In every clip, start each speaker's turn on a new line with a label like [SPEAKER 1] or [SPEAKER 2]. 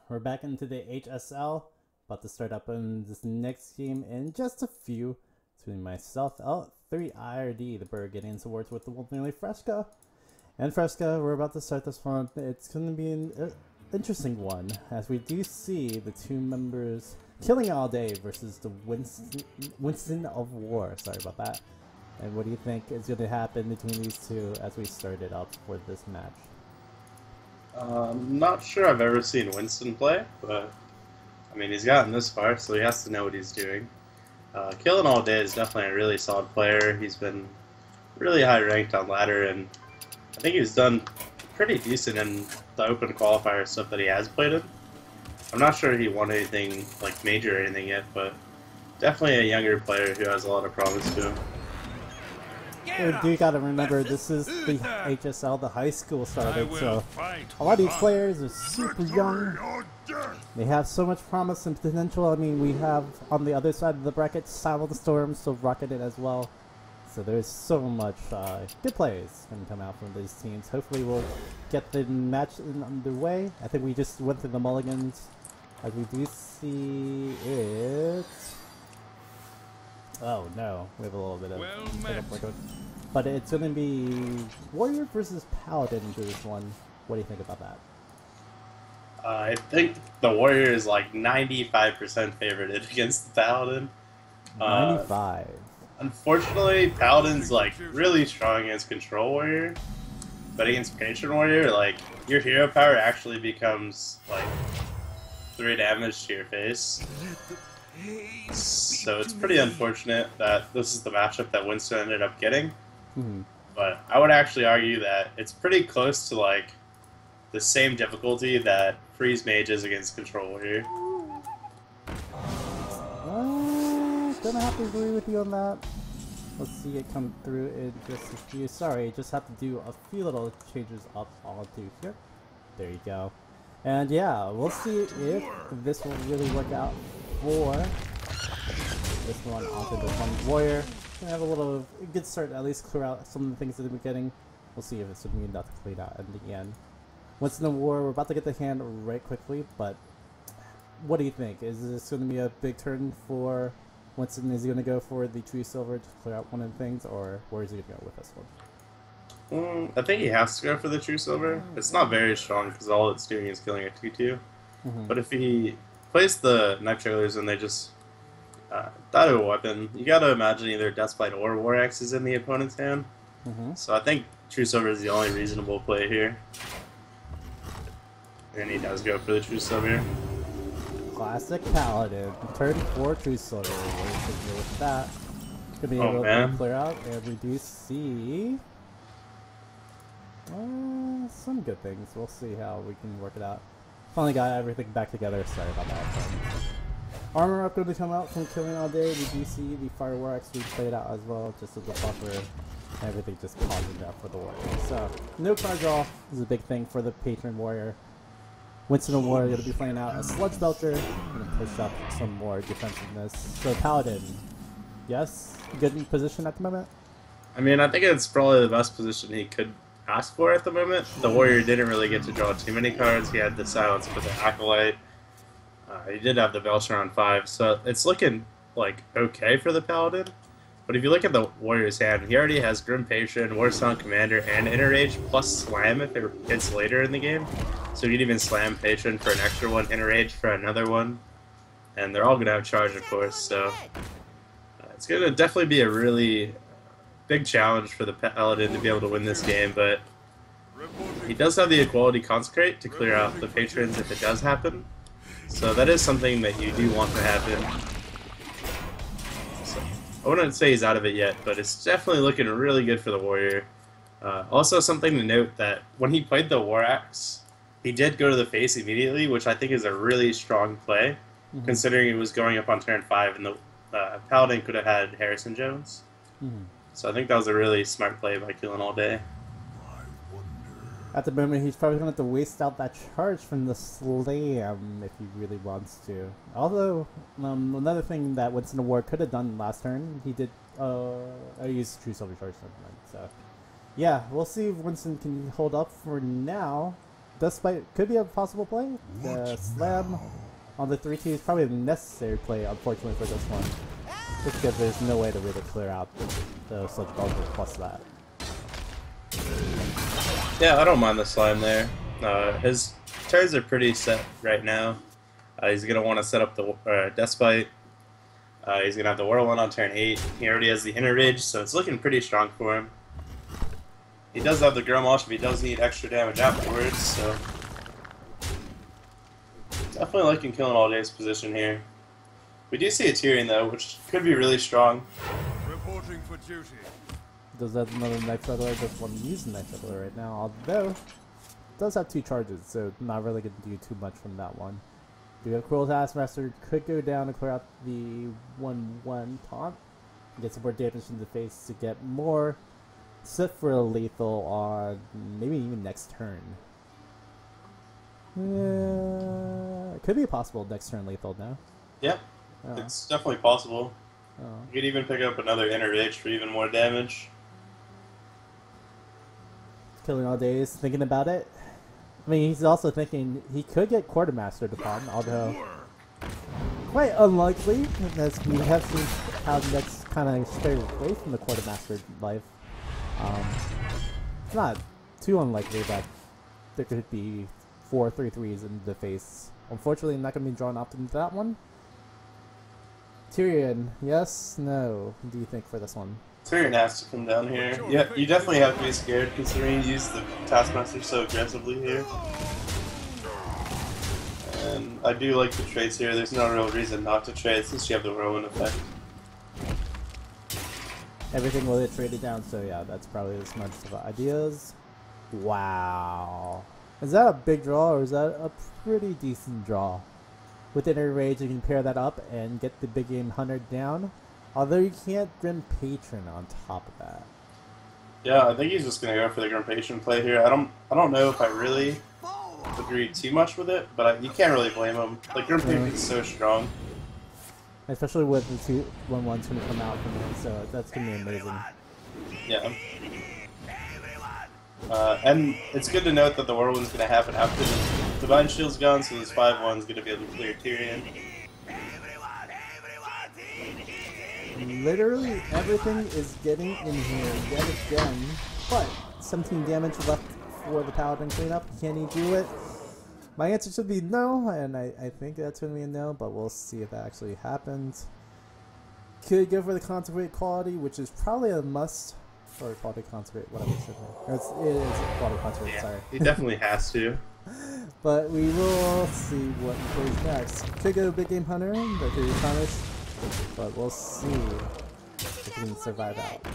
[SPEAKER 1] We're back into the HSL. About to start up in this next game in just a few. Between myself, L3 IRD, the bird getting into words with the one and only Fresca. And Fresca, we're about to start this one. It's going to be an interesting one, as we do see the two members Killinallday versus the Winstonofwar. Sorry about that. And what do you think is going to happen between these two as we start it up for this match?
[SPEAKER 2] I'm not sure I've ever seen Winston play, but I mean, he's gotten this far, so he has to know what he's doing. Killinallday is definitely a really solid player. He's been really high ranked on ladder, and I think he's done pretty decent in the open qualifier stuff that he has played in. I'm not sure he won anything like major or anything yet, but definitely a younger player who has a lot of promise to him.
[SPEAKER 1] You do gotta remember, this is the HSL, the high school started, so a lot of these players are super young. They have so much promise and potential. I mean, we have on the other side of the bracket, Silent Storm still rocketed as well. So there's so much good players going to come out from these teams. Hopefully we'll get the match underway. I think we just went through the mulligans. As we do see it... Oh no, we have a little bit of but it's going to be Warrior versus Paladin for this one. What do you think about that?
[SPEAKER 2] I think the Warrior is like 95% favorited against the Paladin.
[SPEAKER 1] 95.
[SPEAKER 2] Unfortunately, Paladin's like really strong against Control Warrior, but against Patron Warrior, like your hero power actually becomes like 3 damage to your face. So it's pretty unfortunate that this is the matchup that Winston ended up getting. But I would actually argue that it's pretty close to like the same difficulty that Freeze Mage is against Control Warrior.
[SPEAKER 1] Gonna have to agree with you on that. Let's see it come through in just a few. Sorry, just have to do a few little changes up onto here. There you go. And yeah, we'll see if this will really work out for this one onto the one Warrior. Gonna have a good start, at least clear out some of the things that we're getting. We'll see if it's going to be enough to clear out in the end. Winstonofwar, we're about to get the hand right quickly, but what do you think? Is this going to be a big turn for Winston? Is he going to go for the True Silver to clear out one of the things, or where is he going to go with this one?
[SPEAKER 2] I think he has to go for the True Silver. It's not very strong because all it's doing is killing a 2-2. But if he plays the Knife Trailers and they just die to a weapon, you gotta imagine either Deathblight or War Axe is in the opponent's hand. So I think True Silver is the only reasonable play here. And he does go for the True Silver.
[SPEAKER 1] Classic Paladin. Turn 4 True Silver. With that, gonna be able to clear out, and we do see some good things. We'll see how we can work it out. Finally got everything back together. Sorry about that. Armor up going to come out from Killinallday. We do see the fireworks we played out as well, just as a buffer. Everything just pausing up for the Warrior. So, no card draw is a big thing for the Patron Warrior. Winstonofwar going to be playing out a Sludge Belcher. Going to push up some more defensiveness. So, Paladin, yes? Good in position at the moment?
[SPEAKER 2] I mean, I think it's probably the best position he could ask for at the moment. The Warrior didn't really get to draw too many cards. He had the Silence with the Acolyte. He did have the Belcher on 5, so it's looking like okay for the Paladin. But if you look at the Warrior's hand, he already has Grim Patron, Warstone Commander, and Inner Rage plus Slam if it hits later in the game. So you can even Slam Patron for an extra one, Inner Rage for another one, and they're all going to have charge, of course. So it's going to definitely be a really big challenge for the Paladin to be able to win this game, but he does have the Equality Consecrate to clear out the Patrons if it does happen. So that is something that you do want to happen. So I wouldn't say he's out of it yet, but it's definitely looking really good for the Warrior. Also something to note that when he played the War Axe, he did go to the face immediately, which I think is a really strong play, considering it was going up on turn 5 and the Paladin could have had Harrison Jones. So I think that was a really smart play by Killinallday.
[SPEAKER 1] At the moment, he's probably going to have to waste out that charge from the Slam if he really wants to. Although, another thing that Winstonofwar could have done last turn, he did use True Silver Charge. So, yeah, we'll see if Winston can hold up for now. Despite could be a possible play. The slam on the 3-2 is probably a necessary play, unfortunately, for this one. Just because there's no way to really clear out the Sludge Bubble plus that.
[SPEAKER 2] Yeah, I don't mind the slime there. His turns are pretty set right now. He's going to want to set up the Despite. He's going to have the Whirlwind on turn 8. He already has the Inner Ridge, so it's looking pretty strong for him. He does have the Grommash, but he does need extra damage afterwards, so... Definitely liking Killinallday's position here. We do see a Tyrion, though, which could be really strong.
[SPEAKER 3] Reporting for duty.
[SPEAKER 1] Does have another Knife Settler, doesn't want to use the Knife Settler right now, although... does have 2 charges, so not really going to do too much from that one. Do have Cruel Taskmaster, could go down to clear out the 1-1 taunt. Get some more damage in the face to get more set for a lethal on maybe even next turn. Yeah, it could be possible next turn lethal now.
[SPEAKER 2] Yep, it's definitely possible.
[SPEAKER 1] Oh.
[SPEAKER 2] You could even pick up another Inner Ridge for even more damage.
[SPEAKER 1] Killinallday is thinking about it. I mean, he's also thinking he could get Quartermastered upon, although quite unlikely, as we have seen how that's kind of strayed away from the Quartermastered life. It's not too unlikely that there could be 4 3-3s in the face. Unfortunately, I'm not going to be drawn up into that one. Tyrion, yes, no, what do you think for this one?
[SPEAKER 2] Tyrion has to come down here. Yeah, you definitely have to be scared considering you use the Taskmaster so aggressively here. And I do like the trades here. There's no real reason not to trade since you have the Whirlwind effect.
[SPEAKER 1] Everything will get traded down, so yeah, that's probably as much of ideas. Wow. Is that a big draw, or is that a pretty decent draw? With Inner Rage, you can pair that up and get the big game Hunter down. Although you can't Grim Patron on top of that.
[SPEAKER 2] Yeah, I think he's just gonna go for the Grim Patron play here. I don't know if I really agree too much with it, but you can't really blame him. Like Grim Patron's so strong.
[SPEAKER 1] Especially with the 2-1-1s gonna come out from it, so that's gonna be amazing.
[SPEAKER 2] Yeah. And it's good to note that the Whirlwind's gonna happen after the Divine Shield's gone, so this 5-1's gonna be able to clear Tyrion.
[SPEAKER 1] Literally everything is getting in here yet again, but 17 damage left for the Paladin cleanup. Can he do it? My answer should be no, and I think that's going to be a no, but we'll see if that actually happens. Could go for the Consecrate quality, which is probably a must. Or quality Consecrate, whatever it is. It is quality Consecrate,
[SPEAKER 2] Yeah,
[SPEAKER 1] sorry.
[SPEAKER 2] he definitely has to.
[SPEAKER 1] But we will see what he plays next. Could go Big Game Hunter, that could be punished. But we'll see if he can survive out.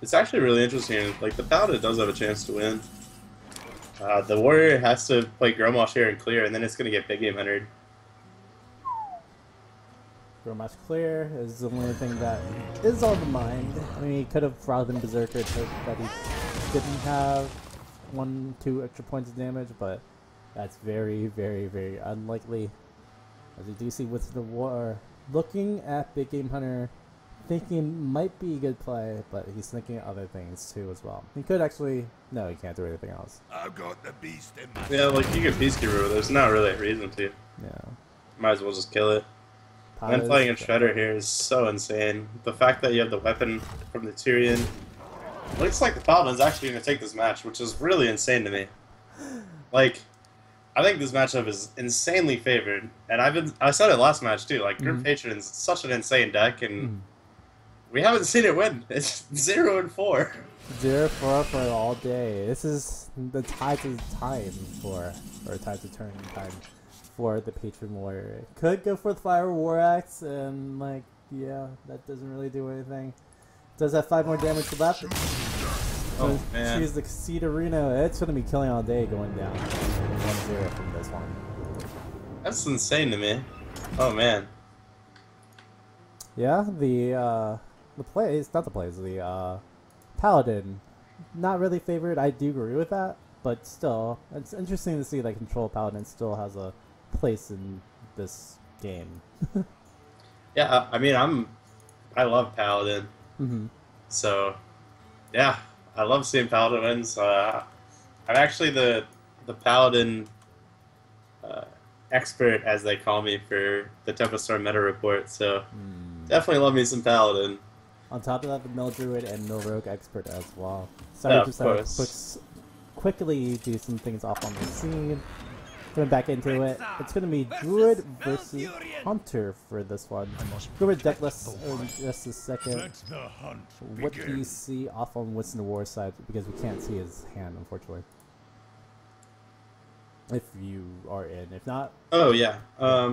[SPEAKER 2] It's actually really interesting. Like, the Paladin does have a chance to win. The Warrior has to play Grommash here and clear, and then it's going to get Big Game Huntered.
[SPEAKER 1] Grommash clear is the only thing that is on the mind. I mean, he could have brought in Berserker that he didn't have 1-2 extra points of damage, but that's very, very, very unlikely. As you do see with the war, looking at Big Game Hunter, thinking might be a good play, but he's thinking other things too as well. He could actually, no, he can't do anything else.
[SPEAKER 3] I've got the beast in my...
[SPEAKER 2] Yeah, like, you can Peacekeeper, but there's not really a reason to.
[SPEAKER 1] Yeah.
[SPEAKER 2] Might as well just kill it. And playing a Shredder here is so insane. The fact that you have the weapon from the Tyrion. Looks like the Paladin's actually going to take this match, which is really insane to me. Like, I think this matchup is insanely favored. And I said it last match too, like, Grim Patron's such an insane deck, and we haven't seen it win. It's 0-4.
[SPEAKER 1] 0-4 for all day. This is the tide of time for, or tide of turn time for the Patron Warrior. Could go for the Fire War Axe, and like, yeah, that doesn't really do anything. Does have 5 more damage left.
[SPEAKER 2] Oh, man.
[SPEAKER 1] Choose the Caesarino. It's going to be Killinallday going down 1-0 from this one.
[SPEAKER 2] That's insane to me. Oh, man.
[SPEAKER 1] Yeah, the plays, not the plays, the Paladin, not really favored. I do agree with that, but still, it's interesting to see that Control Paladin still has a place in this game.
[SPEAKER 2] Yeah, I mean, I love Paladin. So, yeah, I love seeing Paladin wins. I'm actually the the Paladin expert, as they call me, for the Tempest Storm meta report. So definitely love me some Paladin.
[SPEAKER 1] On top of that, the Mill Druid and Mill Rogue expert as well.
[SPEAKER 2] Yeah,
[SPEAKER 1] Sorry,
[SPEAKER 2] of
[SPEAKER 1] just
[SPEAKER 2] course.
[SPEAKER 1] quickly do some things off on the scene. Coming back into it, it's going to be Druid versus Hunter for this one. Druid deckless in just a second.
[SPEAKER 3] Let the hunt
[SPEAKER 1] What do
[SPEAKER 3] begin.
[SPEAKER 1] you see off on Winstonofwar's side? Because we can't see his hand, unfortunately. If you are in. If not,
[SPEAKER 2] Oh yeah.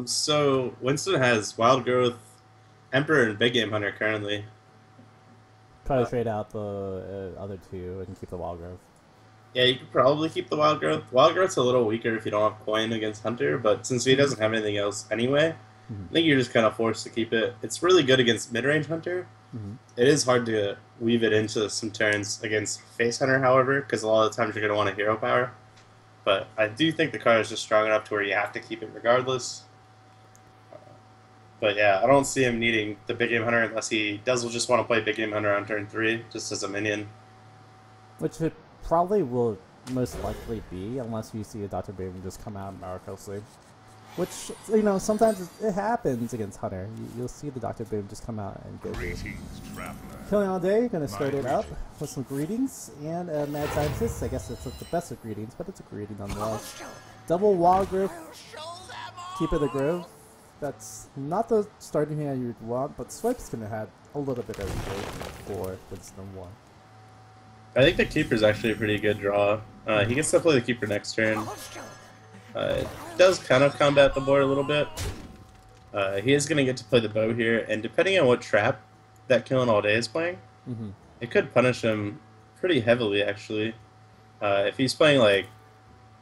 [SPEAKER 2] So Winston has Wild Growth, Emperor, and Big Game Hunter currently.
[SPEAKER 1] probably trade out the other two and keep the Wild Growth.
[SPEAKER 2] Yeah, you could probably keep the Wild Growth. Wild Growth's a little weaker if you don't have coin against Hunter, but since he doesn't have anything else anyway, I think you're just kind of forced to keep it. It's really good against mid-range Hunter. It is hard to weave it into some turns against Face Hunter, however, because a lot of the times you're going to want a hero power. But I do think the card is just strong enough to where you have to keep it regardless. But yeah, I don't see him needing the Big Game Hunter unless he does just want to play Big Game Hunter on turn 3, just as a minion.
[SPEAKER 1] Which it probably will most likely be, unless you see a Dr. Baby just come out miraculously. Which, you know, sometimes it happens against Hunter. You'll see the Dr. Baby just come out and go through.
[SPEAKER 3] Greetings, traveler.
[SPEAKER 1] Killinallday, gonna start
[SPEAKER 3] My
[SPEAKER 1] it up
[SPEAKER 3] greetings.
[SPEAKER 1] with some greetings and Mad Scientist. I guess it's not the best of greetings, but it's a greeting nonetheless. Double Wild Growth, keep it the Grove. That's not the starting hand you'd want, but Swipe's gonna have a little bit of growth for Winstonofwar.
[SPEAKER 2] I think the Keeper's actually a pretty good draw. He gets to play the Keeper next turn. It does kind of combat the board a little bit. He is going to get to play the bow here, and depending on what trap that Killinallday is playing, it could punish him pretty heavily, actually. If he's playing, like,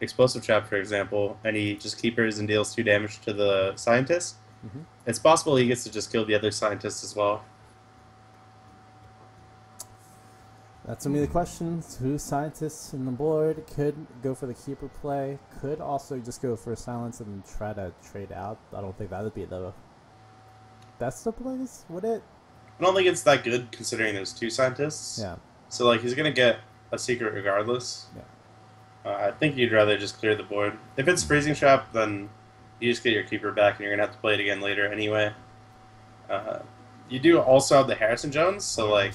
[SPEAKER 2] Explosive Trap, for example, and he just Keepers and deals 2 damage to the Scientist, it's possible he gets to just kill the other Scientist as well.
[SPEAKER 1] That's gonna be the question. 2 scientists in the board could go for the keeper play, could also just go for silence and try to trade out. I don't think that would be the best of plays, would it?
[SPEAKER 2] I don't think it's that good considering there's 2 Scientists.
[SPEAKER 1] Yeah.
[SPEAKER 2] So, like, he's going to get a secret regardless.
[SPEAKER 1] Yeah.
[SPEAKER 2] I think you'd rather just clear the board. If it's Freezing Trap, then you just get your Keeper back and you're going to have to play it again later anyway. You do also have the Harrison Jones, so like,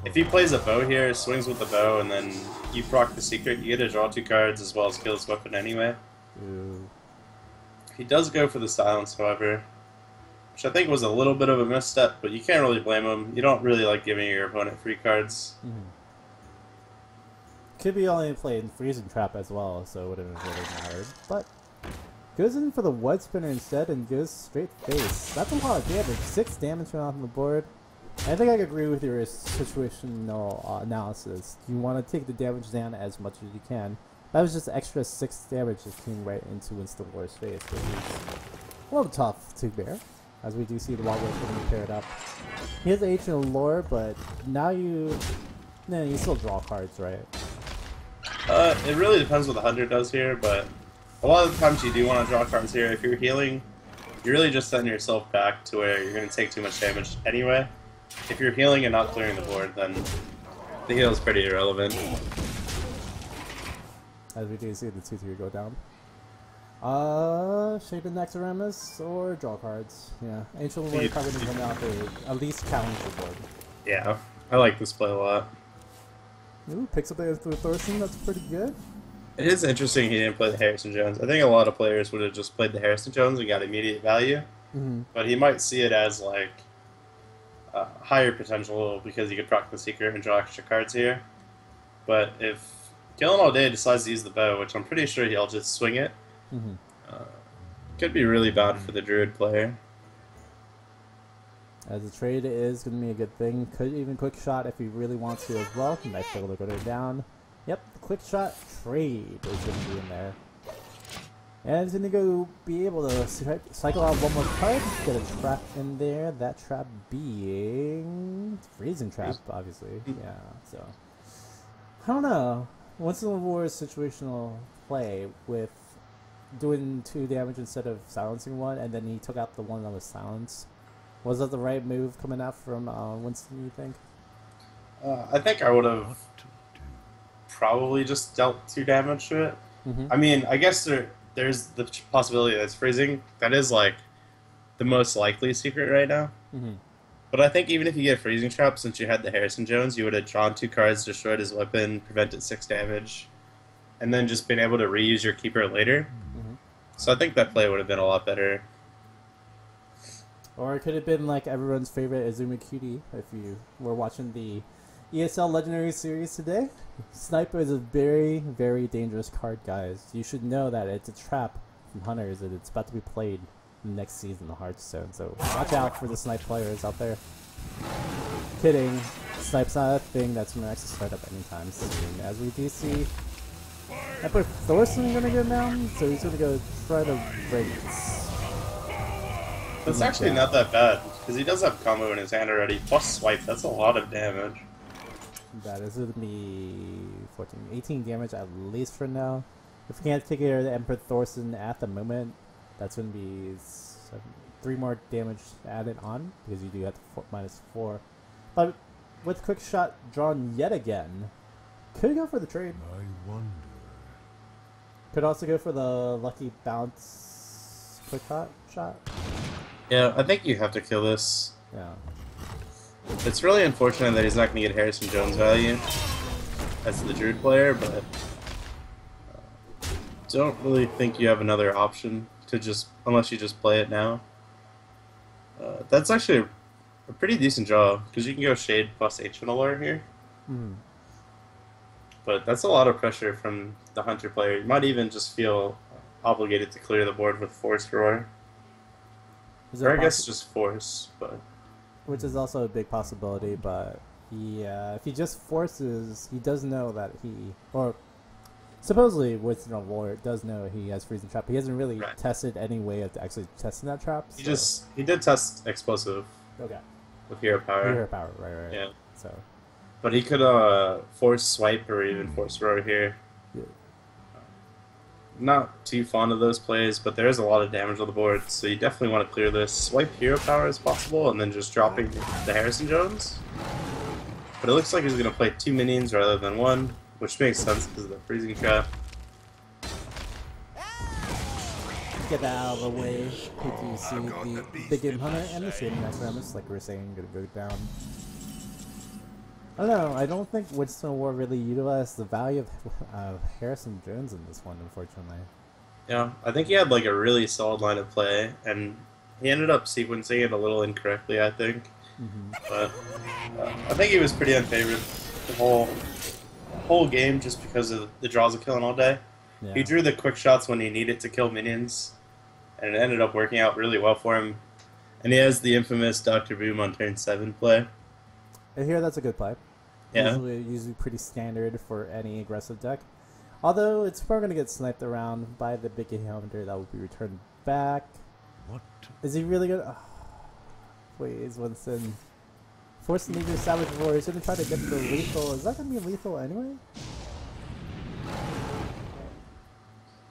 [SPEAKER 2] if he plays a bow here, swings with the bow, and then you proc the secret, you get to draw 2 cards as well as kill his weapon anyway.
[SPEAKER 1] Ooh.
[SPEAKER 2] He does go for the silence, however, which I think was a little bit of a misstep, but you can't really blame him. You don't really like giving your opponent free cards.
[SPEAKER 1] Could be only playing Freezing Trap as well, so it wouldn't have really mattered. But goes in for the Wood Spinner instead and goes straight face. That's a lot of damage. 6 damage from off the board. I think I agree with your situational analysis. You want to take the damage down as much as you can. That was just extra 6 damage that came right into Winstonofwar's face, which is a little tough to bear, as we do see the Wild Wolf getting paired up. He has ancient lore, but now you still draw cards, right?
[SPEAKER 2] It really depends what the Hunter does here, but a lot of the times you do want to draw cards here. If you're healing, you're really just setting yourself back to where you're going to take too much damage anyway. If you're healing and not clearing the board, then the heal is pretty irrelevant.
[SPEAKER 1] As we do see the 2-3 go down. Shape the Nexoramus or draw cards. Yeah. Ancient Lore card wouldn't come out to at least challenge the board.
[SPEAKER 2] Yeah, I like this play a lot.
[SPEAKER 1] Ooh, picks up the Thorson, that's pretty good.
[SPEAKER 2] It is interesting he didn't play the Harrison Jones. I think a lot of players would have just played the Harrison Jones and got immediate value. But he might see it as like higher potential because he could proc the secret and draw extra cards here. But if Killinallday decides to use the bow, which I'm pretty sure he'll just swing it, could be really bad for the Druid player.
[SPEAKER 1] As a trade is going to be a good thing. Could even quick shot if he really wants to as well. Might be able to go down. Yep, the quick shot trade is going to be in there. And it's going to go be able to cycle out one more card. Get a trap in there. That trap being Freezing Trap, obviously. Yeah, so. I don't know. Winstonofwar's situational play with doing 2 damage instead of silencing one, and then he took out the one that was silenced. Was that the right move coming out from Winston, you think?
[SPEAKER 2] I think I would have probably just dealt 2 damage to it. I mean, I guess there's the possibility that it's freezing. That is like the most likely secret right now. But I think even if you get freezing trap, since you had the Harrison Jones, you would have drawn 2 cards, destroyed his weapon, prevented 6 damage, and then just been able to reuse your keeper later. So I think that play would have been a lot better.
[SPEAKER 1] Or it could have been like everyone's favorite Azumi Cutie if you were watching the ESL Legendary Series today. Sniper is a very, very dangerous card, guys. You should know that it's a trap from Hunters and it's about to be played next season of Hearthstone. So watch out for the Snipe players out there. Kidding. Snipe's not a thing that's going to actually start up anytime soon. As we do see, Emperor Thorson going to go down, so he's going to go try to break this.
[SPEAKER 2] That's actually not that bad, because he does have combo in his hand already, plus swipe. That's a lot of damage.
[SPEAKER 1] That is going to be 14, 18 damage at least for now. If we can't take care of the Emperor Thorson at the moment, that's going to be 3 more damage added on, because you do have to -4. But with quick shot drawn yet again, could go for the trade.
[SPEAKER 3] I wonder.
[SPEAKER 1] Could also go for the lucky bounce quick shot.
[SPEAKER 2] Yeah, I think you have to kill this.
[SPEAKER 1] Yeah.
[SPEAKER 2] It's really unfortunate that he's not going to get Harrison Jones value as the Druid player, but don't really think you have another option to unless you just play it now. That's actually a pretty decent draw, because you can go Shade plus H1 here. But that's a lot of pressure from the Hunter player. You might even just feel obligated to clear the board with Force Roar. Or I guess just Force, but...
[SPEAKER 1] Which is also a big possibility, but if he just forces, he does know that or supposedly Winstonofwar does know he has Freezing Trap. He hasn't really tested any way of actually testing that trap. So.
[SPEAKER 2] He did test Explosive.
[SPEAKER 1] Okay.
[SPEAKER 2] With Hero Power.
[SPEAKER 1] Hero Power, right.
[SPEAKER 2] Yeah.
[SPEAKER 1] So.
[SPEAKER 2] But he could Force Swipe or even Force Roar here.
[SPEAKER 1] Yeah.
[SPEAKER 2] Not too fond of those plays, but there is a lot of damage on the board, so you definitely want to clear this. Swipe Hero Power as possible, and then just dropping the Harrison Jones. But it looks like he's going to play 2 minions rather than 1, which makes sense because of the Freezing Trap.
[SPEAKER 1] Get that out of the way. We do see the Big Game Hunter and the Shading Necromus, like we were saying, going to go down. I don't know, I don't think Winstonofwar really utilized the value of Harrison Jones in this one, unfortunately.
[SPEAKER 2] Yeah, I think he had like a really solid line of play, and he ended up sequencing it a little incorrectly, I think. But I think he was pretty unfavored the whole game just because of the draws of Killinallday.
[SPEAKER 1] Yeah.
[SPEAKER 2] He drew the quick shots when he needed to kill minions, and it ended up working out really well for him. And he has the infamous Dr. Boom on turn 7 play.
[SPEAKER 1] I hear that's a good play.
[SPEAKER 2] Yeah.
[SPEAKER 1] Usually pretty standard for any aggressive deck. Although it's probably going to get sniped around by the Big Game Hunter that will be returned back.
[SPEAKER 3] What?
[SPEAKER 1] Is he really going to... Oh, please, Winston. Force the Major Savage Roar. He's going to try to get the lethal. Is that going to be lethal anyway?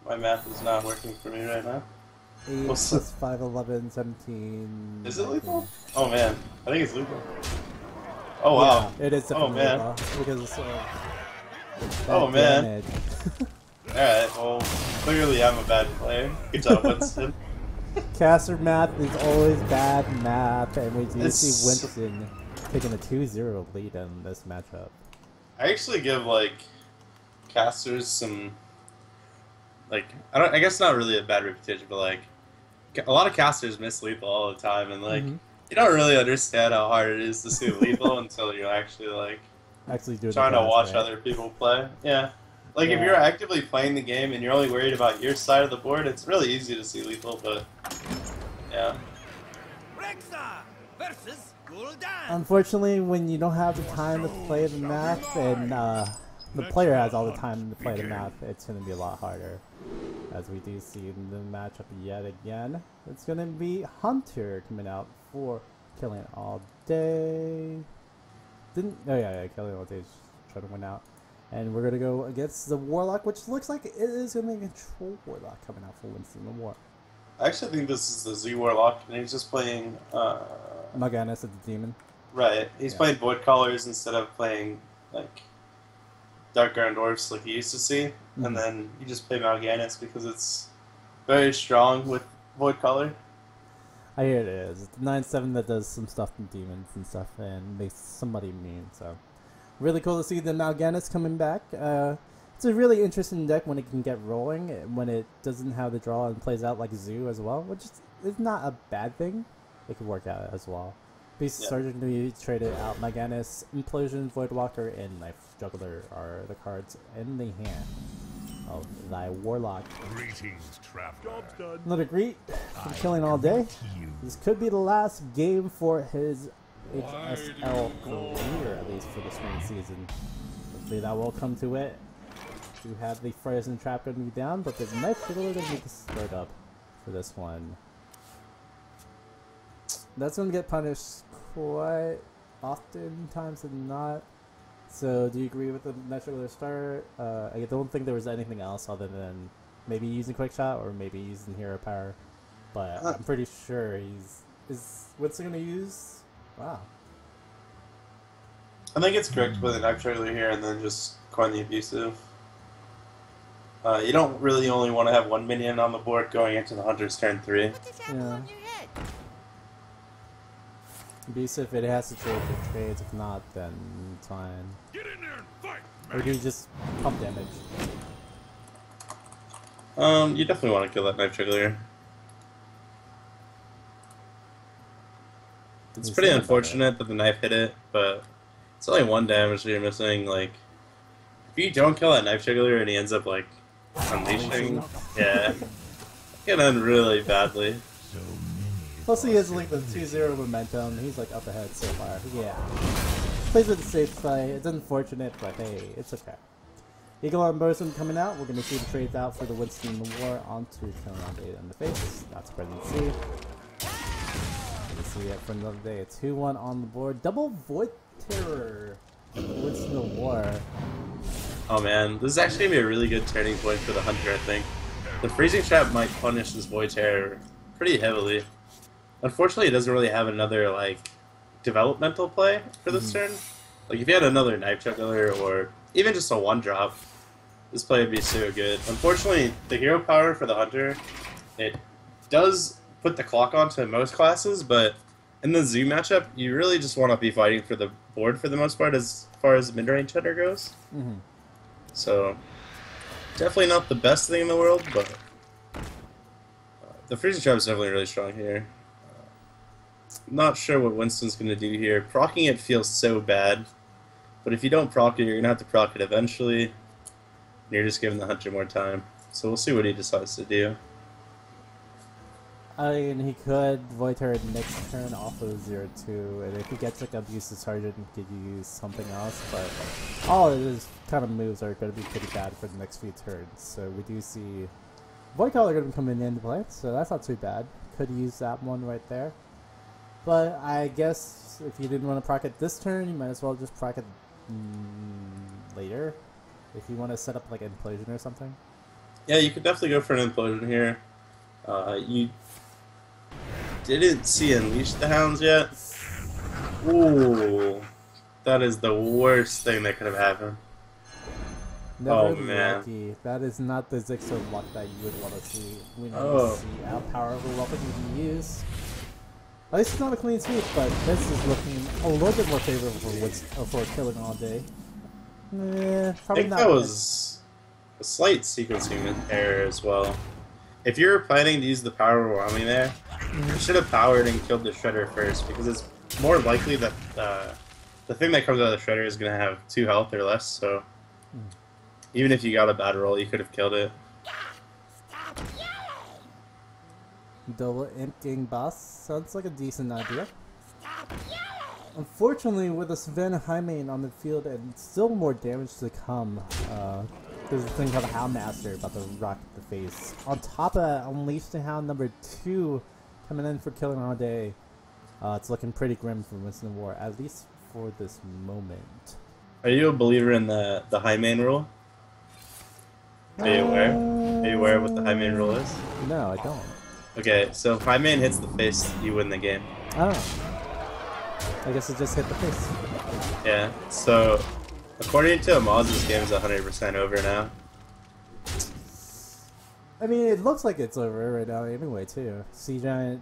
[SPEAKER 2] My math is not working for me right now.
[SPEAKER 1] 8 plus 5, 11, 17...
[SPEAKER 2] Is it lethal? Oh man, I think it's lethal. Oh wow.
[SPEAKER 1] Yeah, it is definitely
[SPEAKER 2] man.
[SPEAKER 1] because
[SPEAKER 2] Oh man.
[SPEAKER 1] damage.
[SPEAKER 2] Alright, well, clearly I'm a bad player. Good job, Winston.
[SPEAKER 1] Caster math is always bad math, and we do see
[SPEAKER 2] It's-
[SPEAKER 1] Winston taking a 2-0 lead in this matchup.
[SPEAKER 2] I actually give like casters some I guess not really a bad reputation, but like a lot of casters miss lethal all the time, and like you don't really understand how hard it is to see lethal until you're actually like
[SPEAKER 1] Actually doing
[SPEAKER 2] trying
[SPEAKER 1] the
[SPEAKER 2] to
[SPEAKER 1] class,
[SPEAKER 2] watch
[SPEAKER 1] right?
[SPEAKER 2] other people play. Yeah. Like if
[SPEAKER 1] Yeah.
[SPEAKER 2] you're actively playing the game and you're only worried about your side of the board, it's really easy to see lethal, but yeah.
[SPEAKER 1] Unfortunately, when you don't have the time to play the math, and the player has all the time to play the math, it's going to be a lot harder. As we do see in the matchup yet again, it's going to be Hunter coming out for Killinallday. Killinallday is trying to win out. And we're going to go against the Warlock, which looks like it is going to be a Control Warlock coming out for Winstonofwar.
[SPEAKER 2] I actually think this is the Z Warlock, and he's just playing
[SPEAKER 1] Morganis at the Demon.
[SPEAKER 2] right. He's playing Void Callers instead of playing like Dark Ground Dwarfs like you used to see, and then you just play Mal'Ganis because it's very strong with Void Color.
[SPEAKER 1] I hear it is. It's 9/7 that does some stuff to demons and stuff and makes somebody immune, so really cool to see the Mal'Ganis coming back. It's a really interesting deck when it can get rolling, when it doesn't have the draw and plays out like Zoo as well, which is not a bad thing. It could work out as well. Beast Sergeant can be traded out. Mal'Ganis, Implosion, Voidwalker, and Knife Juggler are the cards in the hand of thy Warlock.
[SPEAKER 3] Greetings, traveler.
[SPEAKER 1] Another greet from Killinallday. This could be the last game for his HSL career, at least for the spring season. Hopefully that will come to it. You have the Frozen Trap going to be down, but the Knife Juggler going to be stirred up for this one. That's going to get punished quite often times than not. So, do you agree with the Knife Juggler start? I don't think there was anything else other than maybe using Quick Shot or maybe using Hero Power. But I'm pretty sure is Winston going to use? Wow.
[SPEAKER 2] I think it's correct to put the Knife Juggler here and then just coin the Abusive. You don't really only want to have one minion on the board going into the Hunter's turn 3.
[SPEAKER 1] Yeah. Abusive, it has to trade for trades. If not, then it's fine.
[SPEAKER 3] Get in there and fight,
[SPEAKER 1] Or do you just pump damage?
[SPEAKER 2] You definitely want to kill that Knife Juggler. It's pretty unfortunate that the knife hit it, but it's only 1 damage that you're missing. Like, if you don't kill that Knife Juggler and he ends up like unleashing, yeah, it can end really badly.
[SPEAKER 1] Plus he has like the 2-0 momentum. He's like up ahead so far. Yeah. Plays with the safe side. It's unfortunate, but hey, it's okay. Eagle on Bosun coming out. We're going to see the trades out for the Winstonofwar onto Killinallday in the face. That's present C. Let's see it for another day. A 2-1 on the board. Double Void Terror. Winstonofwar.
[SPEAKER 2] Oh man, this is actually going to be a really good turning point for the Hunter, I think. The Freezing Trap might punish this Void Terror pretty heavily. Unfortunately, it doesn't really have another, like, developmental play for this turn. Like, if you had another Knife Juggler or even just a 1-drop, this play would be so good. Unfortunately, the Hero Power for the Hunter, it does put the clock on to most classes, but in the Zoo matchup, you really just want to be fighting for the board for the most part as far as mid-range Hunter goes. So, definitely not the best thing in the world, but the Freezing Trap is definitely really strong here. Not sure what Winston's going to do here. Proccing it feels so bad, but if you don't proc it, you're going to have to proc it eventually. And you're just giving the Hunter more time. So we'll see what he decides to do.
[SPEAKER 1] I mean, he could Void Terror next turn off of 0-2, and if he gets like Abusive Sergeant, he could use something else, but all of his kind of moves are going to be pretty bad for the next few turns. So we do see Void Color going to be coming into play, so that's not too bad. Could use that one right there. But I guess if you didn't want to proc it this turn, you might as well just proc it later. If you want to set up like an Implosion or something.
[SPEAKER 2] Yeah, you could definitely go for an Implosion here. You didn't see Unleash the Hounds yet. Ooh, that is the worst thing that could have happened.
[SPEAKER 1] Never
[SPEAKER 2] man.
[SPEAKER 1] lucky. That is not the Zixer luck that you would want to see. We need to see how powerful weapon you can use. At least it's not a clean sweep, but this is looking a little bit more favorable for Killinallday.
[SPEAKER 2] I think that was a slight sequencing error as well. If you're planning to use the power whammy there, you should have powered and killed the Shredder first, because it's more likely that the thing that comes out of the Shredder is going to have 2 health or less, so even if you got a bad roll, you could have killed it.
[SPEAKER 1] Double Imp Gang Boss sounds like a decent idea. Unfortunately, with a Savannah Highmane on the field and still more damage to come, there's a thing called Houndmaster about to rock the face. On top of that, Unleash the Hound number 2 coming in for Killinallday. It's looking pretty grim for Winstonofwar, at least for this moment.
[SPEAKER 2] Are you a believer in the Highmane rule? Are you aware? Are you aware of what the Highmane rule is?
[SPEAKER 1] No, I don't.
[SPEAKER 2] Okay, so if Highmane hits the face, you win the game.
[SPEAKER 1] Oh. I guess it just hit the face.
[SPEAKER 2] Yeah, so According to Amaz, this game is 100% over now.
[SPEAKER 1] I mean, it looks like it's over right now anyway, too. Sea Giant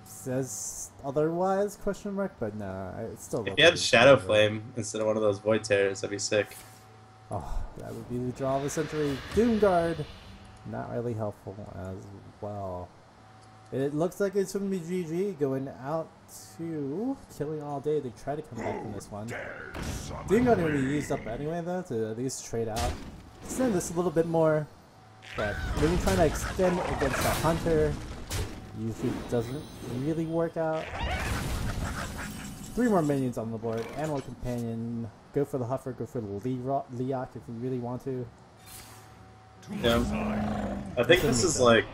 [SPEAKER 1] says otherwise, question mark, but nah, it still looks
[SPEAKER 2] If he had
[SPEAKER 1] like it's
[SPEAKER 2] Shadow
[SPEAKER 1] over.
[SPEAKER 2] Flame instead of one of those Void Terrors, that'd be sick.
[SPEAKER 1] Oh, that would be the draw of the century. Doomguard, not really helpful as well. It looks like it's going to be GG going out to Killinallday to try to come back from this one. Doomguard going to be used up anyway, though, to at least trade out. Extend this a little bit more, but when you're trying to extend against a hunter, usually doesn't really work out. 3 more minions on the board, Animal Companion. Go for the Huffer, go for the Leok if you really want to.
[SPEAKER 2] Yeah. I think this is like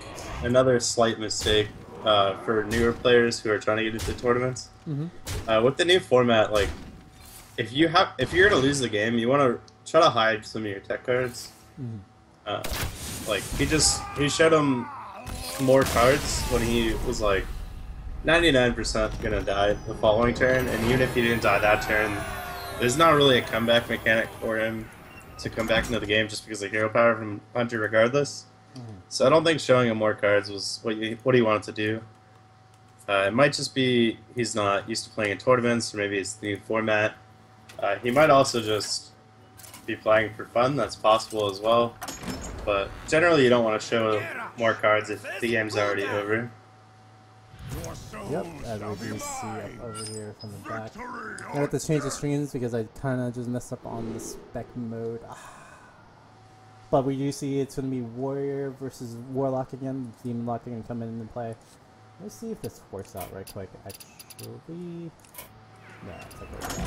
[SPEAKER 2] another slight mistake for newer players who are trying to get into tournaments. With the new format, like if you're gonna lose the game, you want to try to hide some of your tech cards. Like he showed him more cards when he was like 99% gonna die the following turn, and even if he didn't die that turn, there's not really a comeback mechanic for him to come back into the game just because of hero power from Hunter regardless. So I don't think showing him more cards was what he wanted to do. It might just be he's not used to playing in tournaments, or maybe it's the new format. He might also just be playing for fun, that's possible as well. But generally you don't want to show more cards if the game's already over.
[SPEAKER 1] Yep, as we do see up over here from the back. I have to change the screens because I kind of just messed up on the spec mode. But we do see it's going to be Warrior versus Warlock again. Demon Lock going to come in and play. Let's see if this works out right quick. Actually, yeah, it's like right now.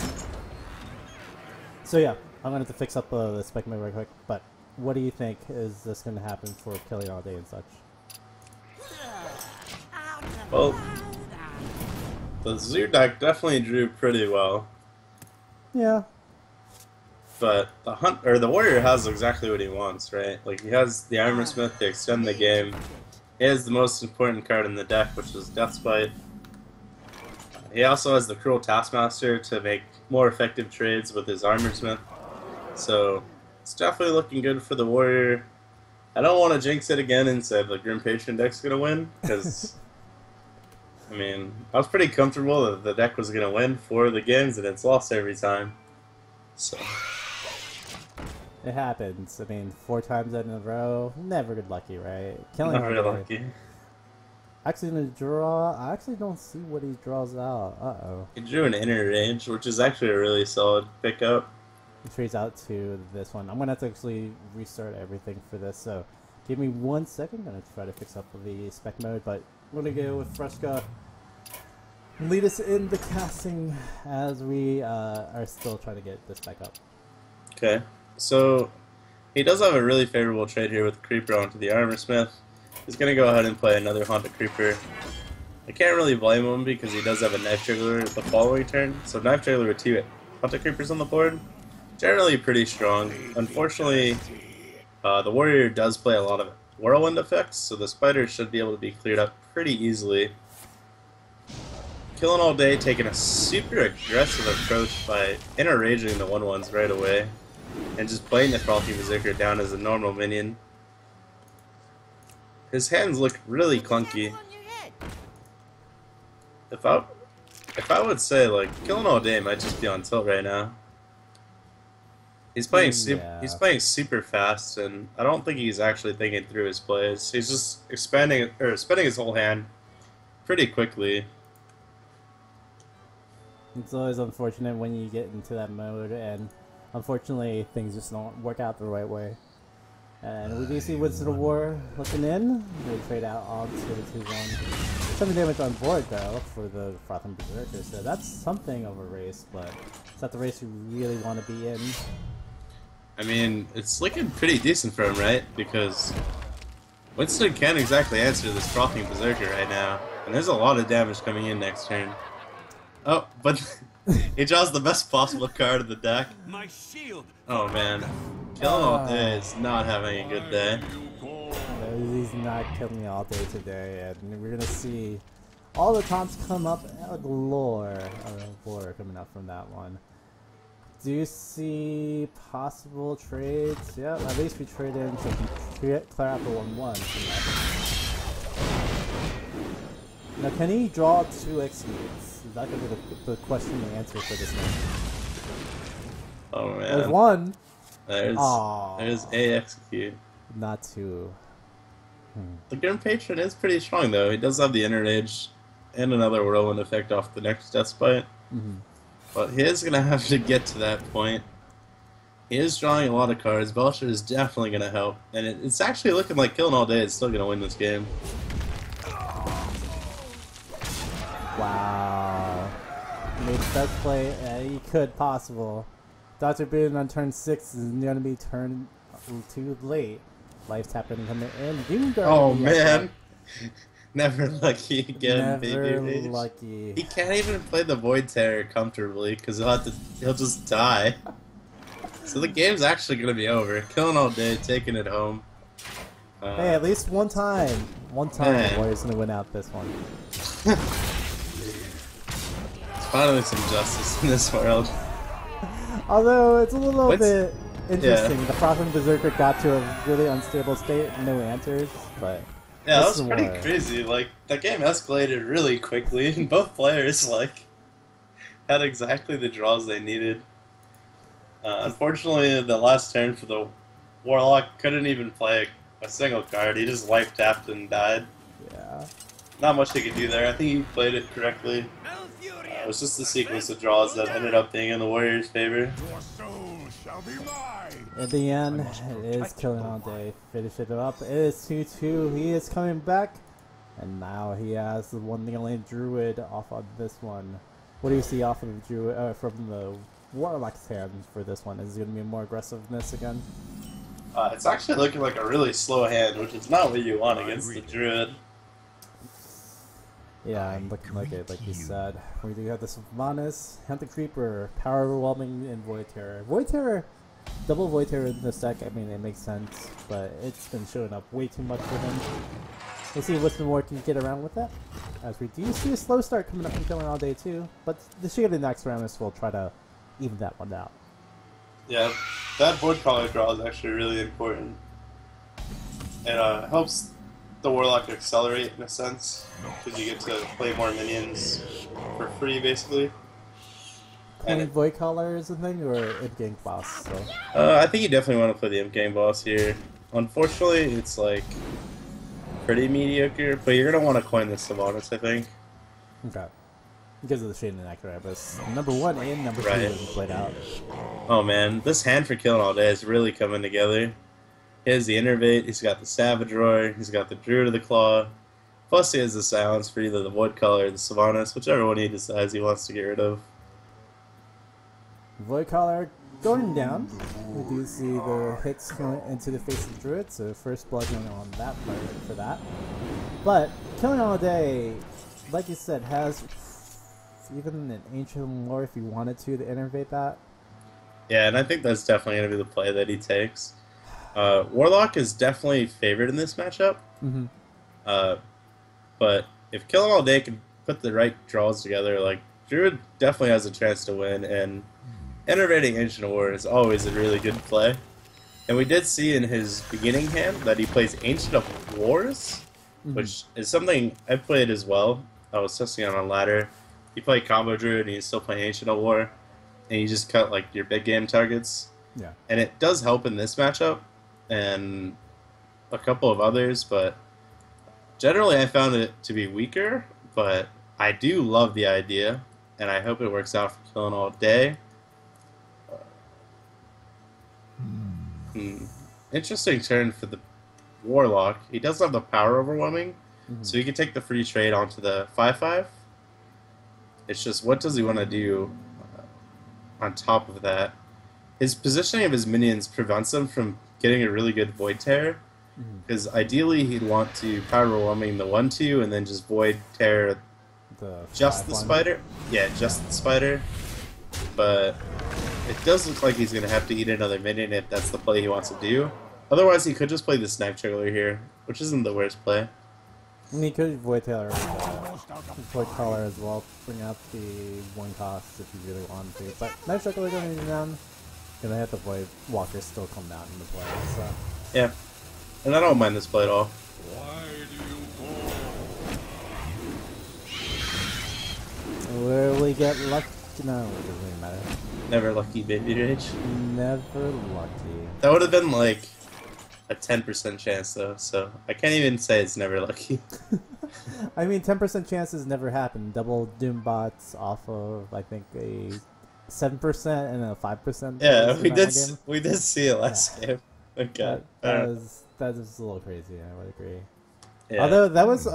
[SPEAKER 1] So yeah, I'm going to have to fix up the spec mode right quick. But what do you think is this going to happen for Killinallday and such?
[SPEAKER 2] Well, the Zoo deck definitely drew pretty well,
[SPEAKER 1] Yeah.
[SPEAKER 2] but the Warrior has exactly what he wants, right? Like he has the Armor Smith to extend the game. He has the most important card in the deck, which is Deathspite. He also has the Cruel Taskmaster to make more effective trades with his Armor Smith. So it's definitely looking good for the Warrior. I don't want to jinx it again and say the Grim Patron deck's gonna win, because I mean, I was pretty comfortable that the deck was gonna win 4 of the games, and it's lost every time. So
[SPEAKER 1] It happens. I mean, 4 times in a row, never good lucky, right?
[SPEAKER 2] not very lucky.
[SPEAKER 1] Actually, in the draw, I actually don't see what he draws out. Uh-oh.
[SPEAKER 2] He drew an Inner Range, which is actually a really solid pickup.
[SPEAKER 1] He trades out to this one. I'm going to have to actually restart everything for this, so give me 1 second. I'm going to try to fix up the spec mode, but we're going to go with Frushka. Lead us in the casting as we are still trying to get this back up.
[SPEAKER 2] Okay, so he does have a really favorable trade here with Creeper onto the Armor Smith. He's going to go ahead and play another Haunted Creeper. I can't really blame him because he does have a Knife Juggler the following turn. So Knife Juggler with 2 Haunted Creepers on the board. Generally pretty strong. Unfortunately, the Warrior does play a lot of Whirlwind effects, so the Spider should be able to be cleared up pretty easily. Killinallday taking a super aggressive approach by interraging the 1/1s right away, and just playing the Frothy Berserker down as a normal minion. His hands look really clunky. If I would say, like, Killinallday might just be on tilt right now. He's playing he's playing super fast, and I don't think he's actually thinking through his plays. He's just spending his whole hand pretty quickly.
[SPEAKER 1] It's always unfortunate when you get into that mode, and unfortunately things just don't work out the right way. And we do see Winstonofwar looking in. They trade out onto the 2-1. 7 damage on board though for the Frothy Berserker, so that's something of a race, but it's not the race you really want to be in.
[SPEAKER 2] I mean, it's looking pretty decent for him, right? Because Winston can't exactly answer this Frothy Berserker right now, and there's a lot of damage coming in next turn. Oh, but he draws the best possible card of the deck.
[SPEAKER 3] My shield.
[SPEAKER 2] Oh man, Killinallday is not having a good day.
[SPEAKER 1] No, he's not killing me all day today, and we're gonna see all the taunts come up galore. Galore coming up from that one. do see possible trades. Yeah, at least we trade in to clear out the 1-1. Now, can he draw 2 executes? Is that going to be the question and answer for this one?
[SPEAKER 2] Oh man.
[SPEAKER 1] There's 1.
[SPEAKER 2] There's a execute.
[SPEAKER 1] Not 2.
[SPEAKER 2] The Grim Patron is pretty strong though. He does have the inner edge and another whirlwind effect off the next Death Spite. But he is going to have to get to that point. He is drawing a lot of cards. Belcher is definitely going to help. And it's actually looking like Killinallday is still going to win this game.
[SPEAKER 1] Wow. Made the best play he could possible. Dr. Boone on turn 6 is going to be turned too late. Life tap and coming in. Doomguard.
[SPEAKER 2] Oh man. Never lucky again,
[SPEAKER 1] Never
[SPEAKER 2] baby.
[SPEAKER 1] lucky.
[SPEAKER 2] He can't even play the Void Terror comfortably because he'll just die. So the game's actually gonna be over. Killinallday taking it home.
[SPEAKER 1] Hey, at least one time. One time the Warriors gonna win out this one.
[SPEAKER 2] Finally some justice in this world.
[SPEAKER 1] Although it's a little bit interesting. The Frothing Berserker got to a really unstable state, no answers, but
[SPEAKER 2] yeah, that was pretty crazy. Like that game escalated really quickly, and both players had exactly the draws they needed. Unfortunately, the last turn for the Warlock couldn't even play a single card. He just life tapped and died.
[SPEAKER 1] Yeah.
[SPEAKER 2] Not much he could do there. I think he played it correctly. It was just the sequence of draws that ended up being in the Warriors' favor.
[SPEAKER 1] At the end, it is Killinallday. Finish it up. It is 2-2. He is coming back. And now he has the one and only Druid off on this one. What do you see off of the Druid, from the Warlock's hand for this one? Is it going to be more aggressiveness again?
[SPEAKER 2] It's actually looking like a really slow hand, which is not what you want against the Druid.
[SPEAKER 1] Yeah, I'm looking like it, like you said. We do have the Sylvanas, Hunt the Creeper, Power Overwhelming, and Void Terror. Void Terror, double Void Terror in this deck, I mean, it makes sense, but it's been showing up way too much for him. We'll see if Winstonofwar can get around with that. As we do see a slow start coming up from Killinallday too, but the Shade of the Naxxramas will try to even that one out.
[SPEAKER 2] Yeah, that Void Caller draw is actually really important. It helps the Warlock accelerate in a sense, because you get to play more minions for free, basically.
[SPEAKER 1] Playing Void Caller is a thing, or in-game boss? So.
[SPEAKER 2] I think you definitely want to play the in-game boss here. Unfortunately, it's like pretty mediocre, but you're gonna want to coin the Sylvanas, I think.
[SPEAKER 1] Okay. Because of the Shade and Naxxramas. Number 1 and number 2 have played out.
[SPEAKER 2] Oh man, this hand for Killinallday is really coming together. He has the Innervate, he's got the Savage Roar, he's got the Druid of the Claw, plus he has the Silence for either the Void Caller or the Sylvanas, whichever one he decides he wants to get rid of.
[SPEAKER 1] Void Caller going down. We do see the hits going into the face of the Druid, so first blood going on that player for that. But Killinallday, like you said, has even an Ancient Lore if you wanted to innervate that. Yeah,
[SPEAKER 2] and I think that's definitely going to be the play that he takes. Warlock is definitely favored in this matchup. But if Killinallday can put the right draws together, like, Druid definitely has a chance to win, and innervating Ancient of War is always a really good play. And we did see in his beginning hand that he plays Ancient of Wars, which is something I played as well. I was testing on a ladder. You play Combo Druid and you still play Ancient of War, and you just cut like your big game targets.
[SPEAKER 1] Yeah.
[SPEAKER 2] And it does help in this matchup and a couple of others, but generally I found it to be weaker, but I do love the idea, and I hope it works out for Killinallday. Interesting turn for the Warlock. He does have the Power Overwhelming, so he can take the free trade onto the 5/5. It's just, what does he want to do on top of that? His positioning of his minions prevents him from getting a really good Void Terror, because ideally he'd want to Power Overwhelming the 1/2 and then just Void Terror just the Spider. Yeah, just the Spider. But it does look like he's going to have to eat another minion if that's the play he wants to do. Otherwise, he could just play the Snack Juggler here, which isn't the worst play.
[SPEAKER 1] And he could Void Terror Void Collar as well, bring out the 1 cost if you really want to. But Night Juggler going down, gonna have the Void Walker still come down into play, so.
[SPEAKER 2] Yeah. And I don't mind this play at all.
[SPEAKER 3] Why do you
[SPEAKER 1] Will we get lucky? No, it doesn't really matter.
[SPEAKER 2] Never lucky, baby rage.
[SPEAKER 1] Never lucky.
[SPEAKER 2] That would have been like a 10% chance though, so I can't even say it's never lucky.
[SPEAKER 1] I mean, 10% chances never happen. Double Doom bots off of, I think, a 7% and a 5%.
[SPEAKER 2] Yeah,
[SPEAKER 1] game.
[SPEAKER 2] we did see it last game. Okay.
[SPEAKER 1] That is a little crazy, I would agree.
[SPEAKER 2] Yeah.
[SPEAKER 1] Although, that was,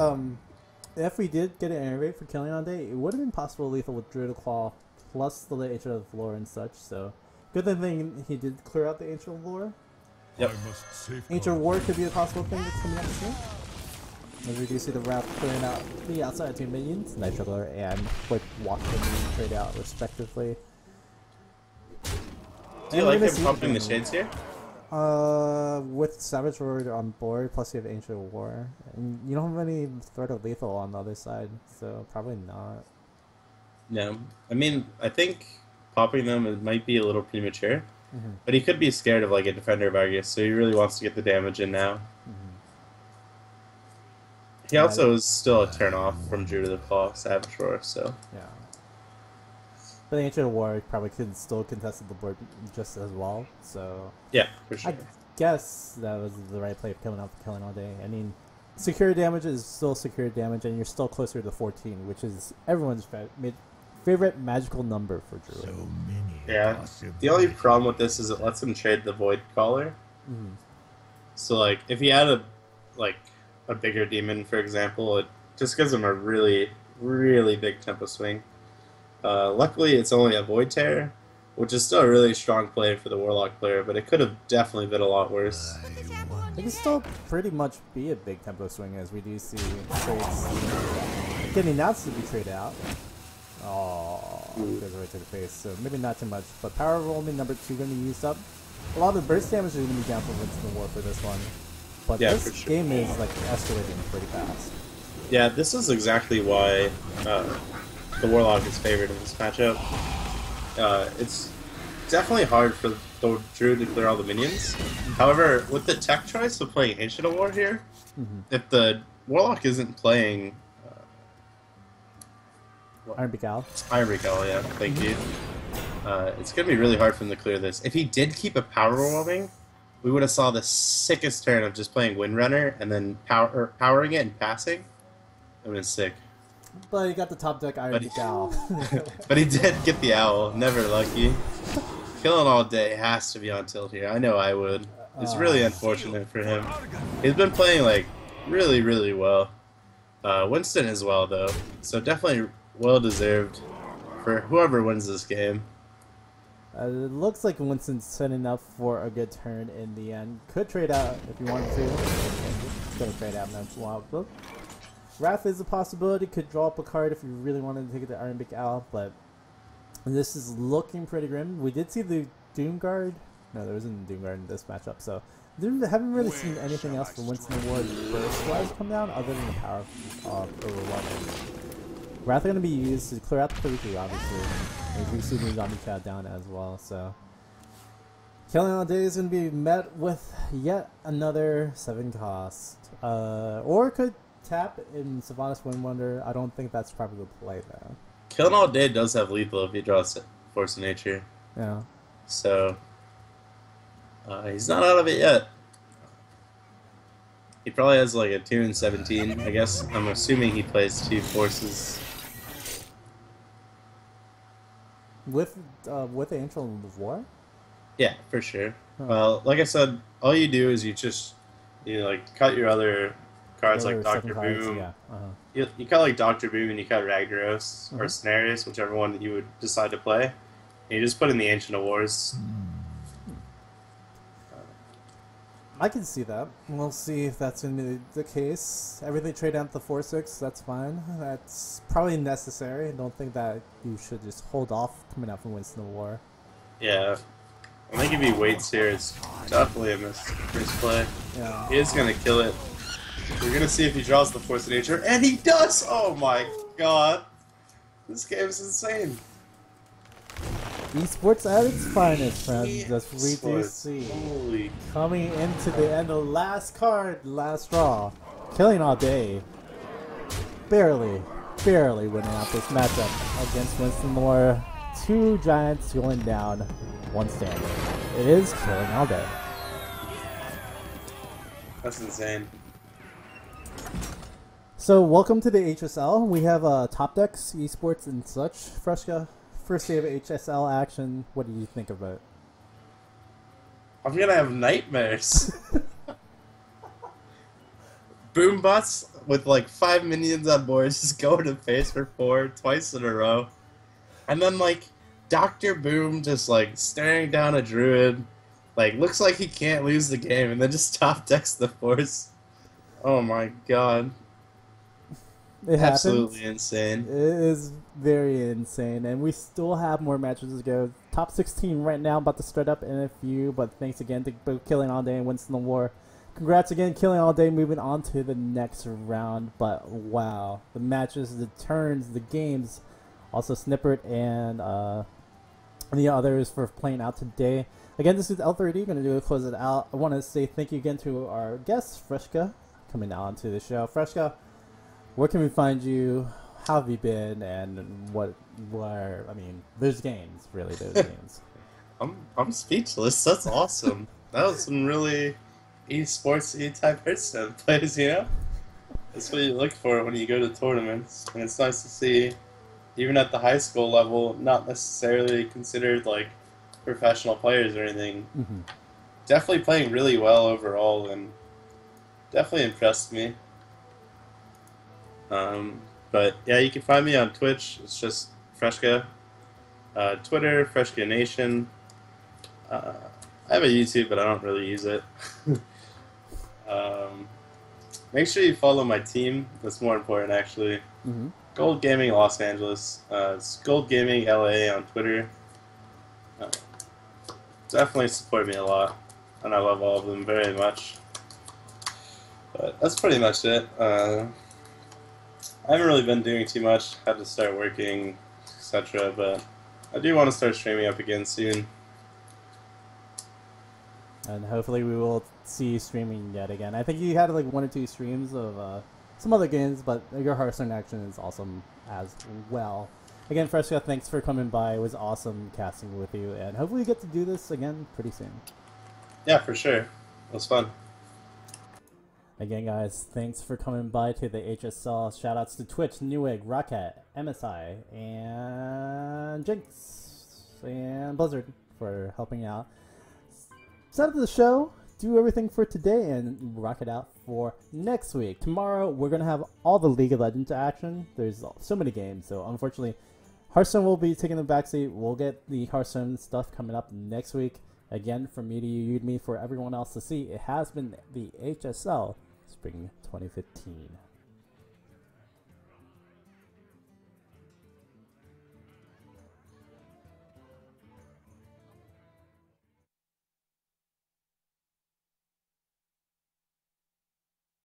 [SPEAKER 1] if we did get an error rate for Killinallday, it would have been possible lethal with Druid Claw, plus the HSL of Lore and such, so good thing he did clear out the Ancient of Lore.
[SPEAKER 2] Yep.
[SPEAKER 1] Ancient War could be a possible thing that's coming up soon. As we do see the Wrath clearing out the outside 2 minions, Night Juggler and Quick Walk minion trade out respectively.
[SPEAKER 2] Do you like him pumping the shades here?
[SPEAKER 1] With Savage Lord on board, plus you have Ancient War, and you don't have any threat of lethal on the other side, so probably not.
[SPEAKER 2] No. I mean, I think popping them might be a little premature, but he could be scared of like a Defender of Argus, so he really wants to get the damage in now. He also is still a turn off from Drew to the Claw, Savage Roar, so.
[SPEAKER 1] Yeah. But the Ancient War probably could still contest the board just as well, so.
[SPEAKER 2] Yeah, for sure.
[SPEAKER 1] I guess that was the right play of killing out the Killinallday. I mean, secure damage is still secure damage, and you're still closer to 14, which is everyone's favorite magical number for Druid.
[SPEAKER 3] so many?
[SPEAKER 2] Yeah. The only problem with this is it lets him trade the Void Caller. So, like, if he had a bigger demon, for example, it just gives him a really, really big tempo swing. Luckily, it's only a Void Terror, which is still a really strong play for the Warlock player, but it could have definitely been a lot worse.
[SPEAKER 1] It can still pretty much be a big tempo swing, as we do see trades getting announced to be traded out. Oh, goes right to the face, so maybe not too much. But Power Rollman number 2 going to be used up. A lot of the burst damage is going to be down for Winstonofwar for this one. But
[SPEAKER 2] Yeah,
[SPEAKER 1] this
[SPEAKER 2] for sure.
[SPEAKER 1] game is like escalating pretty fast.
[SPEAKER 2] Yeah, this is exactly why the Warlock is favored in this matchup. It's definitely hard for the Druid to clear all the minions. However, with the tech choice of playing Ancient of War here, if the Warlock isn't playing
[SPEAKER 1] Iron Begal.
[SPEAKER 2] Iron Recall, yeah, thank you. It's going to be really hard for him to clear this. If he did keep a Power Roaming, we would have saw the sickest turn of just playing Windrunner and then powering it and passing. That would have been sick.
[SPEAKER 1] But he got the top deck Iron Begal.
[SPEAKER 2] But he did get the Owl. Never lucky. Killinallday has to be on tilt here. I know I would. It's really unfortunate for him. He's been playing, like, really, really well. Winston as well, though. So definitely well-deserved for whoever wins this game.
[SPEAKER 1] It looks like Winston's setting up for a good turn in the end. Could trade out if you wanted to. Gonna trade out now. Wild. Wrath is a possibility. Could draw up a card if you really wanted to take it to Iron Big Owl, but this is looking pretty grim. We did see the Doom Guard. No, there wasn't a Doom Guard in this matchup, so haven't really seen anything else for Winstonofwar burst-wise come down other than the power of Overwhelming. Wrath are going to be used to clear out the 33, obviously. And we see the zombie chat down as well, so. Killinallday is going to be met with yet another 7 cost. Or could tap in Sylvanas Windwonder. I don't think that's probably the play, though.
[SPEAKER 2] Killinallday does have lethal if he draws Force of Nature.
[SPEAKER 1] Yeah.
[SPEAKER 2] So, he's not out of it yet. He probably has like a 2 and 17, I guess. I'm assuming he plays 2 forces.
[SPEAKER 1] With Angel of War?
[SPEAKER 2] Yeah, for sure.
[SPEAKER 1] Huh.
[SPEAKER 2] Well, like I said, all you do is you like cut your other cards like Dr. Boom.
[SPEAKER 1] Yeah.
[SPEAKER 2] You cut like Dr. Boom and you cut Ragnaros or Cenarius, whichever one that you would decide to play. And you just put in the Ancient of Wars.
[SPEAKER 1] I can see that. We'll see if that's going to be the case. Everything trade down to the 4/6, that's fine. That's probably necessary. I don't think that you should just hold off coming out from Winstonofwar.
[SPEAKER 2] Yeah. I think if he waits here, it's definitely a misplay.
[SPEAKER 1] Yeah.
[SPEAKER 2] He is going to kill it. We're gonna see if he draws the Force of Nature, and he does! Oh my god. This game is insane.
[SPEAKER 1] Esports at its finest, friends. That's what we do
[SPEAKER 2] Esports.
[SPEAKER 1] see.
[SPEAKER 2] Holy.
[SPEAKER 1] Coming into the end of last card, last draw. Killinallday. Barely winning out this matchup against Winstonofwar. 2 Giants going down, 1 standing. It is Killinallday.
[SPEAKER 2] That's insane.
[SPEAKER 1] So welcome to the HSL. We have top decks, esports, and such. Freshka, first day of HSL action. What do you think of it?
[SPEAKER 2] I'm gonna have nightmares. Boombots with like 5 minions on board just go to face for 4 twice in a row. And then like Dr. Boom just like staring down a druid. Like looks like he can't lose the game and then just top decks the Force. Oh my god.
[SPEAKER 1] It
[SPEAKER 2] Absolutely
[SPEAKER 1] happens.
[SPEAKER 2] insane.
[SPEAKER 1] It is very insane, and we still have more matches to go. Top 16 right now, about to start up in a few, but thanks again to both Killinallday and Winstonofwar. Congrats again, Killinallday, moving on to the next round. But wow, the matches, the turns, the games, also Snippert and the others for playing out today. Again, this is Ro32, going to close it out. I want to say thank you again to our guest, Freshka, coming on to the show. Freshka, where can we find you? How have you been? And where? I mean, there's games, really. There's games.
[SPEAKER 2] I'm speechless. That's awesome. That was some really esports-y type Hearthstone plays, you know? That's what you look for when you go to tournaments. And it's nice to see, even at the high school level, not necessarily considered like professional players or anything.
[SPEAKER 1] Mm-hmm.
[SPEAKER 2] Definitely playing really well overall, and definitely impressed me. But yeah, you can find me on Twitch. It's just Freshka. Twitter, Freshka Nation. I have a YouTube, but I don't really use it. Make sure you follow my team. That's more important, actually.
[SPEAKER 1] Mm-hmm.
[SPEAKER 2] Gold Gaming Los Angeles. It's Gold Gaming LA on Twitter. Definitely support me a lot, and I love all of them very much. But that's pretty much it. I haven't really been doing too much. Had to start working, etc. But I do want to start streaming up again soon.
[SPEAKER 1] And hopefully we will see you streaming yet again. I think you had like 1 or 2 streams of some other games, but your Hearthstone action is awesome as well. Again, Freshka, thanks for coming by. It was awesome casting with you, and hopefully we get to do this again pretty soon.
[SPEAKER 2] Yeah, for sure. It was fun.
[SPEAKER 1] Again, guys, thanks for coming by to the HSL. Shoutouts to Twitch, Newegg, Rocket, MSI, and Jinx, and Blizzard for helping out. Set up the show, do everything for today, and rock it out for next week. Tomorrow, we're going to have all the League of Legends action. There's so many games, so unfortunately, Hearthstone will be taking the backseat. We'll get the Hearthstone stuff coming up next week. Again, from me to you, me, for everyone else to see, it has been the HSL Spring 2015.